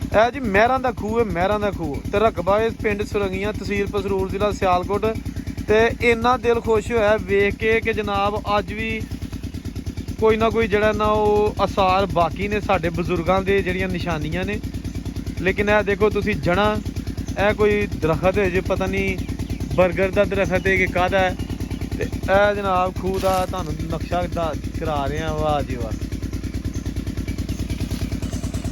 ਇਹ ਜੀ ਮਹਿਰਾਂ ਦਾ ਖੂਹ ਹੈ, ਮਹਿਰਾਂ ਦਾ ਖੂਹ ਤੇ ਰਕਬਾ ਇਸ ਪਿੰਡ ਸੁਰੰਗੀਆਂ, ਤਹਿਸੀਲ ਪਸਰੂਰ, ਜ਼ਿਲ੍ਹਾ ਸਿਆਲਕੋਟ। ਤੇ ਇੰਨਾ ਦਿਲ ਖੁਸ਼ ਹੋਇਆ ਵੇਖ ਕੇ ਕਿ ਜਨਾਬ ਅੱਜ ਵੀ ਕੋਈ ਨਾ ਕੋਈ ਜਿਹੜਾ ਨਾ ਉਹ ਆਸਾਰ ਬਾਕੀ ਨੇ ਸਾਡੇ ਬਜ਼ੁਰਗਾਂ ਦੇ, ਜਿਹੜੀਆਂ ਨਿਸ਼ਾਨੀਆਂ ਨੇ। ਲੇਕਿਨ ਇਹ ਦੇਖੋ ਤੁਸੀਂ ਜਣਾ, ਇਹ ਕੋਈ ਦਰਖਤ ਹੈ ਜੇ ਪਤਾ ਨਹੀਂ ਬਰਗਰ ਦਾ ਦਰਖਤ ਹੈ ਕਿ ਕਾਹਦਾ ਹੈ। ਤੇ ਇਹ ਜਨਾਬ ਖੂਹ ਦਾ ਤੁਹਾਨੂੰ ਨਕਸ਼ਾ ਕਰਾ ਰਹੇ ਹਾਂ। ਵਾਹ ਜੀ ਵਾਹ।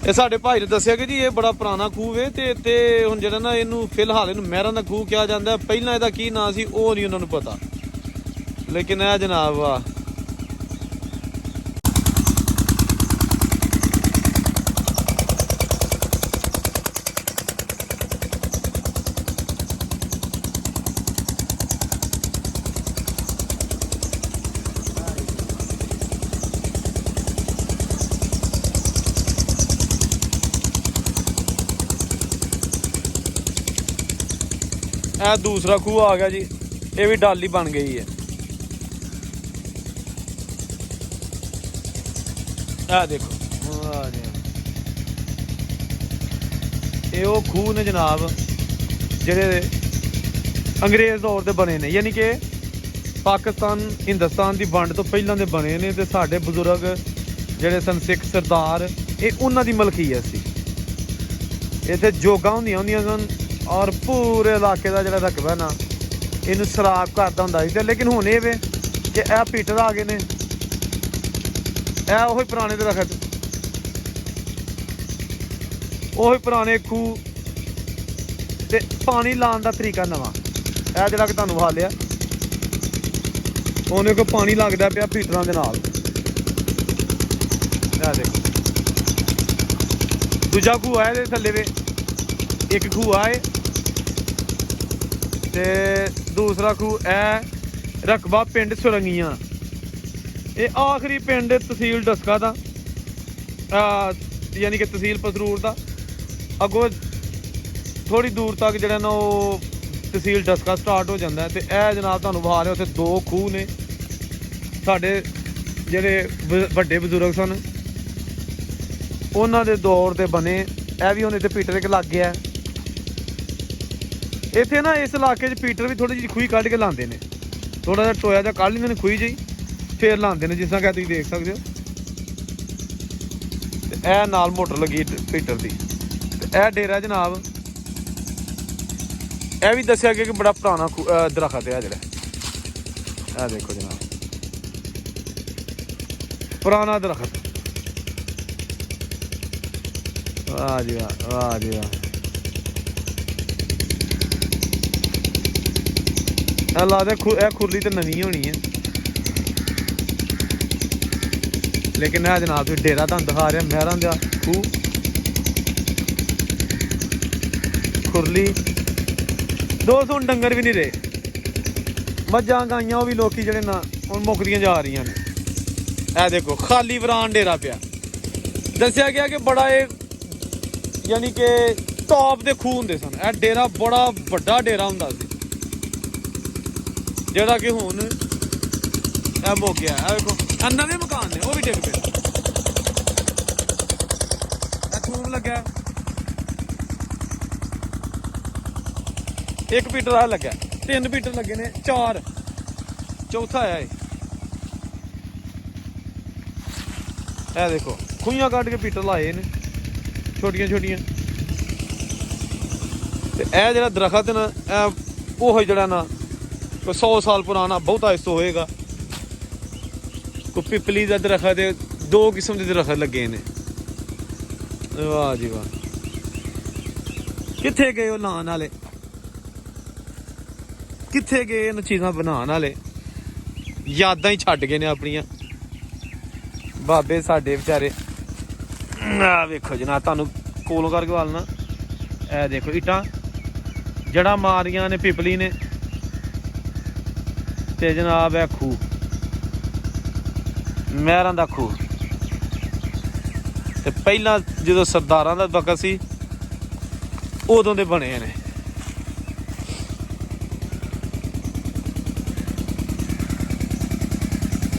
ਇਹ ਸਾਡੇ ਭਾਈ ਨੇ ਦੱਸਿਆ ਕਿ ਜੀ ਇਹ ਬੜਾ ਪੁਰਾਣਾ ਖੂਹ ਹੈ ਤੇ ਹੁਣ ਜਿਹੜਾ ਨਾ ਇਹਨੂੰ ਫਿਲਹਾਲ ਇਹਨੂੰ ਮਹਿਰਾਂ ਦਾ ਖੂਹ ਕਿਹਾ ਜਾਂਦਾ। ਪਹਿਲਾਂ ਇਹਦਾ ਕੀ ਨਾਂ ਸੀ ਉਹ ਨਹੀਂ ਉਹਨਾਂ ਨੂੰ ਪਤਾ। ਲੇਕਿਨ ਇਹ ਜਨਾਬ ਵਾਹ, ਇਹ ਦੂਸਰਾ ਖੂਹ ਆ ਗਿਆ ਜੀ। ਇਹ ਵੀ ਡਾਲੀ ਬਣ ਗਈ ਹੈ। ਇਹ ਦੇਖੋ ਇਹ ਉਹ ਖੂਹ ਨੇ ਜਨਾਬ ਜਿਹੜੇ ਅੰਗਰੇਜ਼ ਦੌਰ ਦੇ ਬਣੇ ਨੇ, ਯਾਨੀ ਕਿ ਪਾਕਿਸਤਾਨ ਹਿੰਦੁਸਤਾਨ ਦੀ ਵੰਡ ਤੋਂ ਪਹਿਲਾਂ ਦੇ ਬਣੇ ਨੇ। ਤੇ ਸਾਡੇ ਬਜ਼ੁਰਗ ਜਿਹੜੇ ਸਨ ਸਿੱਖ ਸਰਦਾਰ, ਇਹ ਉਹਨਾਂ ਦੀ ਮਲਕੀਅਤ ਸੀ। ਇੱਥੇ ਜੋਗਾਂ ਹੁੰਦੀਆਂ ਸਨ ਔਰ ਪੂਰੇ ਇਲਾਕੇ ਦਾ ਜਿਹੜਾ ਰਕਬਾ ਨਾ ਇਹਨੂੰ ਸਰਾਬ ਕਰਦਾ ਹੁੰਦਾ ਸੀ। ਤੇ ਲੇਕਿਨ ਹੁਣ ਇਹ ਵੇ ਕਿ ਇਹ ਪੀਟਰ ਆ ਗਏ ਨੇ। ਇਹ ਉਹੀ ਪੁਰਾਣੇ ਦਰਖਤ, ਉਹੀ ਪੁਰਾਣੇ ਖੂਹ ਤੇ ਪਾਣੀ ਲਾਉਣ ਦਾ ਤਰੀਕਾ ਨਵਾਂ। ਇਹ ਜਿਹੜਾ ਕਿ ਤੁਹਾਨੂੰ ਹਾਲਿਆ ਉਹਨੇ ਕੋ ਪਾਣੀ ਲੱਗਦਾ ਪਿਆ ਪੀਟਰਾਂ ਦੇ ਨਾਲ। ਇਹ ਦੇਖੋ ਦੂਜਾ ਖੂਹ ਆ ਇਹਦੇ ਥੱਲੇ ਵੇ, ਇੱਕ ਖੂਹ ਆ ਇਹ ਤੇ ਦੂਸਰਾ ਖੂਹ ਇਹ ਰਕਬਾ ਪਿੰਡ ਸੁਰੰਗੀਆਂ। ਇਹ ਆਖਰੀ ਪਿੰਡ ਤਹਿਸੀਲ ਡਸਕਾ ਦਾ, ਯਾਨੀ ਕਿ ਤਹਿਸੀਲ ਪਸਰੂਰ ਦਾ। ਅੱਗੋਂ ਥੋੜੀ ਦੂਰ ਤੱਕ ਜਿਹੜਾ ਨਾ ਉਹ ਤਹਿਸੀਲ ਡਸਕਾ ਸਟਾਰਟ ਹੋ ਜਾਂਦਾ। ਤੇ ਇਹ ਜਨਾਬ ਤੁਹਾਨੂੰ ਵਿਖਾ ਰਿਹਾ, ਉੱਥੇ ਦੋ ਖੂਹ ਨੇ। ਸਾਡੇ ਜਿਹੜੇ ਵੱਡੇ ਬਜ਼ੁਰਗ ਸਨ ਉਹਨਾਂ ਦੇ ਦੌਰ ਦੇ ਬਣੇ। ਇਹ ਵੀ ਹੁਣ ਇੱਥੇ ਪੀਟਰ ਇੱਕ ਲੱਗ ਗਿਆ। ਇੱਥੇ ਨਾ ਇਸ ਇਲਾਕੇ 'ਚ ਪੀਟਰ ਵੀ ਥੋੜੀ ਜਿਹੀ ਖੂਹੀ ਕੱਢ ਕੇ ਲਾਉਂਦੇ ਨੇ। ਥੋੜਾ ਜਿਹਾ ਟੋਇਆ ਜਿਹਾ ਕੱਢ ਲੈਂਦੇ ਨੇ ਖੂਹੀ ਜਿਹੀ, ਫੇਰ ਲਾਉਂਦੇ ਨੇ, ਜਿਸ ਤਰ੍ਹਾਂ ਕਿ ਤੁਸੀਂ ਦੇਖ ਸਕਦੇ ਹੋ। ਤੇ ਇਹ ਨਾਲ ਮੋਟਰ ਲੱਗੀ ਪੀਟਰ ਦੀ। ਤੇ ਇਹ ਡੇਰਾ ਜਨਾਬ ਇਹ ਵੀ ਦੱਸਿਆ ਗਿਆ ਕਿ ਬੜਾ ਪੁਰਾਣਾ ਦਰਖਤ ਹੈ ਜਿਹੜਾ। ਇਹ ਦੇਖੋ ਜਨਾਬ ਪੁਰਾਣਾ ਦਰਖਤ। ਵਾਹ ਜੀ ਵਾਹ, ਵਾਹ ਜੀ ਵਾਹ। ਲੱਗਦਾ ਇਹ ਖੁਰਲੀ ਤੇ ਨਵੀਂ ਹੋਣੀ ਹੈ। ਲੇਕਿਨ ਇਹ ਜਨਾਬ ਤੁਸੀਂ ਡੇਰਾ ਤੁਹਾਨੂੰ ਦਿਖਾ ਰਿਹਾ, ਮਹਿਰਾਂ ਦਾ ਖੂਹ, ਖੁਰਲੀ। 200 ਡੰਗਰ ਵੀ ਨਹੀਂ ਰਹੇ, ਮੱਝਾਂ ਗਾਈਆਂ ਉਹ ਵੀ ਲੋਕੀ ਜਿਹੜੇ ਨਾ ਹੁਣ ਮੁੱਕਦੀਆਂ ਜਾ ਰਹੀਆਂ ਨੇ। ਇਹ ਦੇਖੋ ਖਾਲੀ ਵਰਾਨ ਡੇਰਾ ਪਿਆ। ਦੱਸਿਆ ਗਿਆ ਕਿ ਬੜਾ ਇਹ ਯਾਨੀ ਕਿ ਟੌਪ ਦੇ ਖੂਹ ਹੁੰਦੇ ਸਨ। ਇਹ ਡੇਰਾ ਬੜਾ ਵੱਡਾ ਡੇਰਾ ਹੁੰਦਾ ਸੀ ਜਿਹੜਾ ਕਿ ਹੁਣ ਇਹ ਮੁੱਕ ਗਿਆ। ਇਹ ਦੇਖੋ ਇਹ ਨਵੇਂ ਮਕਾਨ ਨੇ ਉਹ ਵੀ ਡਿੱਗ ਪਏ। ਇਹ ਖੂਨ ਲੱਗਾ, ਇੱਕ ਪੀਟਰ ਆ ਲੱਗਾ, 3 ਪੀਟਰ ਲੱਗੇ ਨੇ, 4 ਚੌਥਾ ਆਇਆ ਇਹ ਦੇਖੋ ਖੂਹੀਆਂ ਕੱਢ ਕੇ ਪੀਟਰ ਲਾਏ ਨੇ ਛੋਟੀਆਂ ਛੋਟੀਆਂ। ਤੇ ਇਹ ਜਿਹੜਾ ਦਰਖਤ ਨਾ ਇਹ ਉਹ ਜਿਹੜਾ ਨਾ 100 ਸਾਲ ਪੁਰਾਣਾ, ਬਹੁਤਾ ਇਸ ਤੋਂ ਹੋਏਗਾ। ਕੋਈ ਪਿਪਲੀ ਦਾ ਦਰਖਤ ਹੈ, 2 ਕਿਸਮ ਦੇ ਦਰਖਤ ਲੱਗੇ ਨੇ। ਵਾਹ ਜੀ ਵਾਹ। ਕਿੱਥੇ ਗਏ ਉਹ ਲਾਉਣ ਵਾਲੇ, ਕਿੱਥੇ ਗਏ ਇਹਨਾਂ ਚੀਜ਼ਾਂ ਬਣਾਉਣ ਵਾਲੇ? ਯਾਦਾਂ ਹੀ ਛੱਡ ਗਏ ਨੇ ਆਪਣੀਆਂ ਬਾਬੇ ਸਾਡੇ ਵਿਚਾਰੇ। ਆ ਵੇਖੋ ਜਨਾਬ ਤੁਹਾਨੂੰ ਕੋਲੋਂ ਕਰਕੇ ਵਾਲਣਾ। ਇਹ ਦੇਖੋ ਇੱਟਾਂ ਜੜ੍ਹਾਂ ਮਾਰੀਆਂ ਨੇ ਪਿਪਲੀ ਨੇ। ਤੇ ਜਨਾਬ ਇਹ ਖੂਹ ਮਹਿਰਾਂ ਦਾ ਖੂਹ। ਤੇ ਪਹਿਲਾਂ ਜਦੋਂ ਸਰਦਾਰਾਂ ਦਾ ਵਕਤ ਸੀ ਉਦੋਂ ਦੇ ਬਣੇ ਨੇ।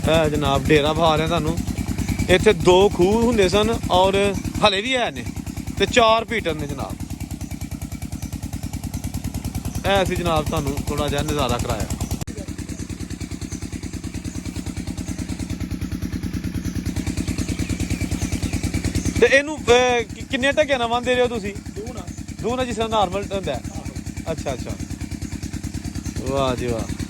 ਇਹ ਜਨਾਬ ਡੇਰਾ ਵਿਖਾ ਰਿਹਾ ਤੁਹਾਨੂੰ। ਇੱਥੇ 2 ਖੂਹ ਹੁੰਦੇ ਸਨ ਔਰ ਹਲੇ ਵੀ ਹੈ ਨੇ। ਤੇ 4 ਪੀਟਰ ਨੇ ਜਨਾਬ। ਇਹ ਅਸੀਂ ਜਨਾਬ ਤੁਹਾਨੂੰ ਥੋੜਾ ਜਿਹਾ ਨਜ਼ਾਰਾ ਕਰਾਇਆ। ਤੇ ਇਹਨੂੰ ਕਿੰਨੇ ਢੱਕਿਆਂ ਨਾਲ ਬੰਨ੍ਹਦੇ ਰਹੇ ਹੋ ਤੁਸੀਂ? ਦੋ ਨਾ ਜਿਸ ਤਰ੍ਹਾਂ ਨਾਰਮਲ ਹੁੰਦਾ। ਅੱਛਾ ਅੱਛਾ, ਵਾਹ ਜੀ ਵਾਹ।